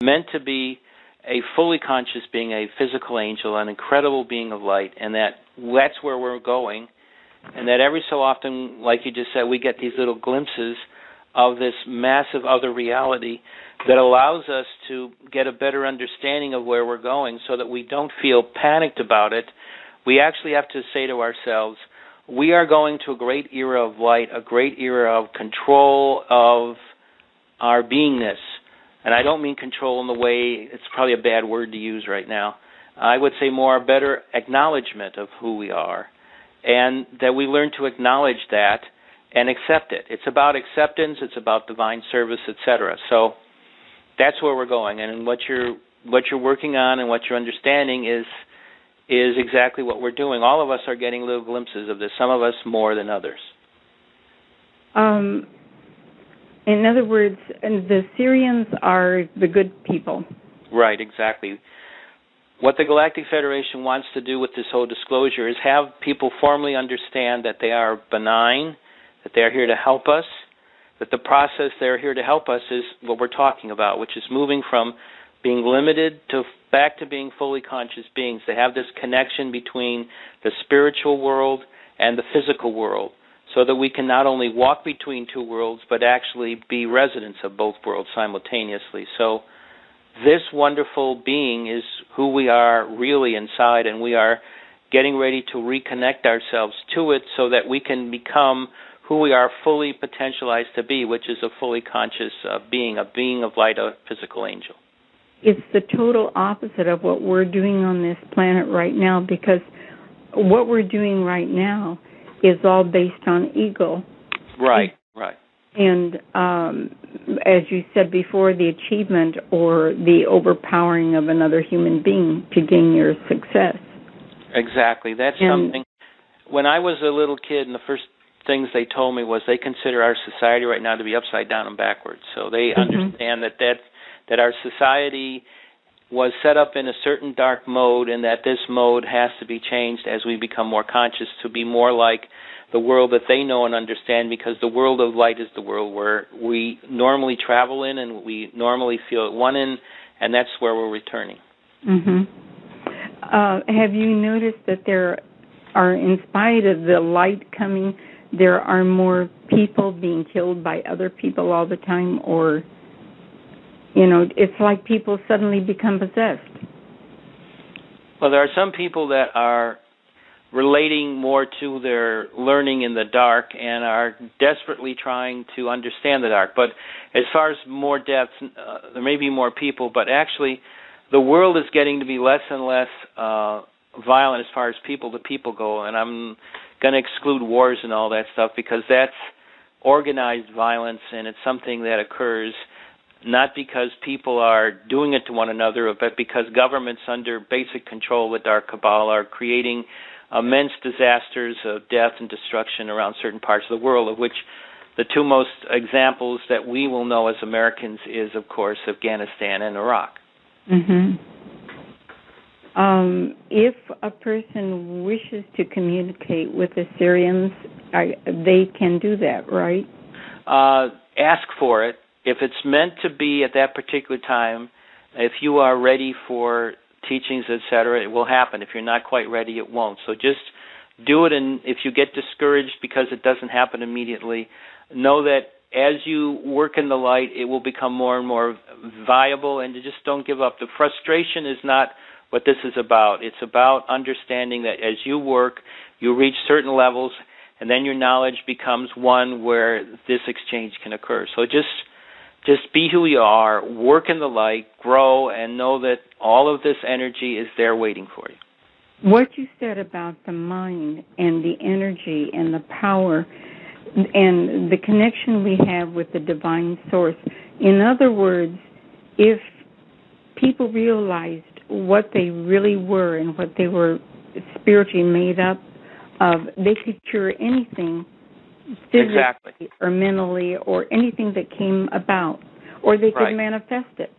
meant to be a fully conscious being, a physical angel, an incredible being of light, and that's where we're going, and that every so often, like you just said, we get these little glimpses of this massive other reality that allows us to get a better understanding of where we're going so that we don't feel panicked about it. We actually have to say to ourselves, we are going to a great era of light, a great era of control of our beingness. And I don't mean control in the way, it's probably a bad word to use right now. I would say more a better acknowledgement of who we are, and that we learn to acknowledge that and accept it. It's about acceptance, it's about divine service, etc. So that's where we're going. And what you're working on and what you're understanding is exactly what we're doing. All of us are getting little glimpses of this, some of us more than others. In other words, the Syrians are the good people. Right, exactly. What the Galactic Federation wants to do with this whole disclosure is have people formally understand that they are benign, that they are here to help us, that the process they're here to help us is what we're talking about, which is moving from being limited to back to being fully conscious beings. They have this connection between the spiritual world and the physical world, so that we can not only walk between two worlds, but actually be residents of both worlds simultaneously. So this wonderful being is who we are really inside, and we are getting ready to reconnect ourselves to it so that we can become who we are fully potentialized to be, which is a fully conscious being, a being of light, a physical angel. It's the total opposite of what we're doing on this planet right now, because what we're doing right now is all based on ego. Right. And as you said before, the achievement or the overpowering of another human being to gain your success. Exactly. That's something. When I was a little kid, and the first things they told me was they consider our society right now to be upside down and backwards. So they understand that our society was set up in a certain dark mode, and that this mode has to be changed as we become more conscious to be more like the world that they know and understand, because the world of light is the world where we normally travel in and we normally feel at one in, and that's where we're returning. Have you noticed that there are, in spite of the light coming, there are more people being killed by other people all the time, or... it's like people suddenly become possessed. Well, there are some people that are relating more to their learning in the dark and are desperately trying to understand the dark. But as far as more deaths, there may be more people, but actually the world is getting to be less and less violent as far as people to people go. And I'm going to exclude wars and all that stuff, because that's organized violence, and it's something that occurs not because people are doing it to one another, but because governments under basic control with dark cabal are creating immense disasters of death and destruction around certain parts of the world, of which the two most examples that we will know as Americans is, of course, Afghanistan and Iraq. If a person wishes to communicate with the Syrians, they can do that, right? Ask for it. If it's meant to be at that particular time, if you are ready for teachings, etc., it will happen. If you're not quite ready, it won't. So just do it, and if you get discouraged because it doesn't happen immediately, know that as you work in the light, it will become more and more viable, and you just don't give up. The frustration is not what this is about. It's about understanding that as you work, you reach certain levels, and then your knowledge becomes one where this exchange can occur. So just be who you are, work in the light, grow, and know that all of this energy is there waiting for you. What you said about the mind and the energy and the power and the connection we have with the divine source. In other words, if people realized what they really were and what they were spiritually made up of, they could cure anything physically or mentally or anything that came about, or they could manifest it.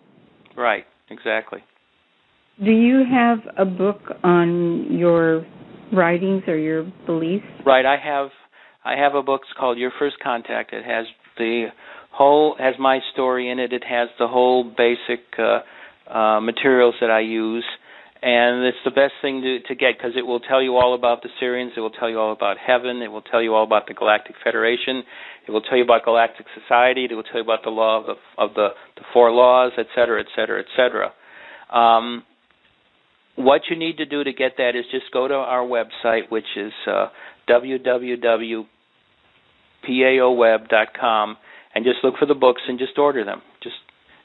Right, exactly. Do you have a book on your writings or your beliefs? Right, I have a book called Your First Contact. It has has my story in it. It has the whole basic materials that I use. And it's the best thing to get because it will tell you all about the Syrians. It will tell you all about heaven. It will tell you all about the Galactic Federation. It will tell you about Galactic Society. It will tell you about the law of the four laws, et cetera, et cetera, et cetera. What you need to do to get that is just go to our website, which is www.paoweb.com, and just look for the books and just order them. Just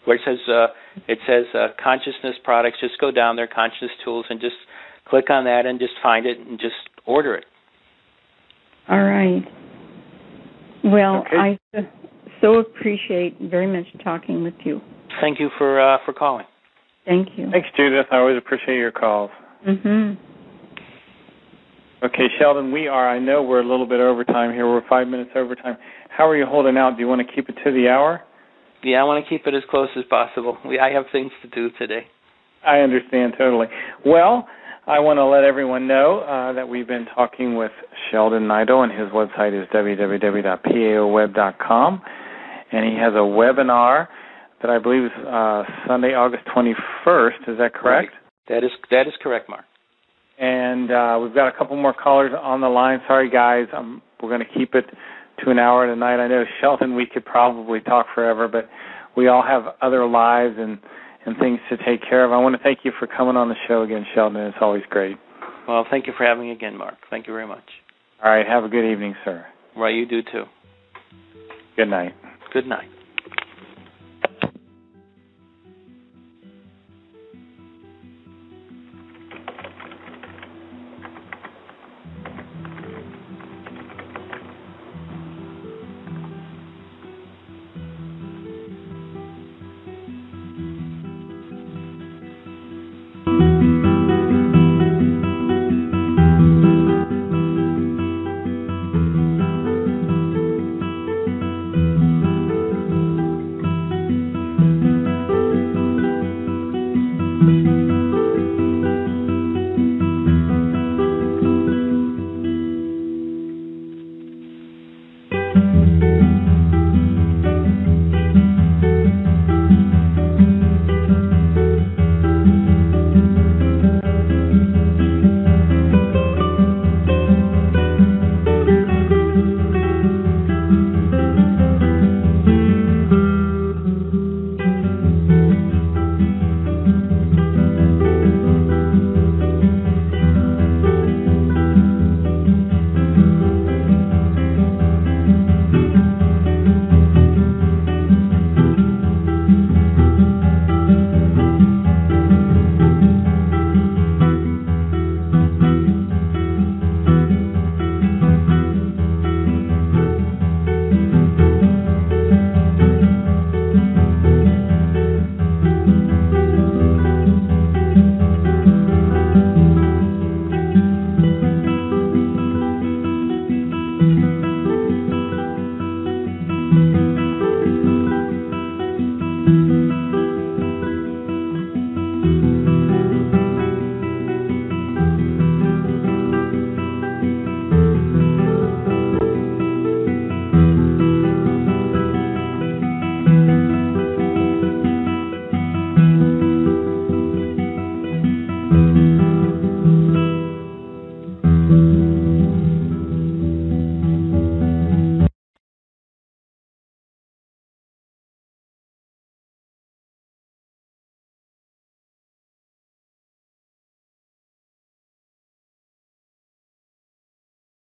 where it says consciousness products, just go down there, consciousness tools, and just click on that and just find it and just order it. All right. Well, okay. I so appreciate very much talking with you. Thank you for calling. Thank you. Thanks, Judith. I always appreciate your calls. Mm-hmm. Okay, Sheldon, I know we're a little bit over time here. We're 5 minutes over time. How are you holding out? Do you want to keep it to the hour? Yeah, I want to keep it as close as possible. I have things to do today. I understand totally. Well, I want to let everyone know that we've been talking with Sheldon Nidle, and his website is www.paoweb.com, and he has a webinar that I believe is Sunday, August 21st. Is that correct? Right. That is correct, Mark. And we've got a couple more callers on the line. Sorry, guys. We're going to keep it to an hour tonight. I know, Sheldon, we could probably talk forever, but we all have other lives and things to take care of. I want to thank you for coming on the show again, Sheldon. It's always great. Well, thank you for having me again, Mark. Thank you very much. All right. Have a good evening, sir. Right, you do too. Good night. Good night. Thank you.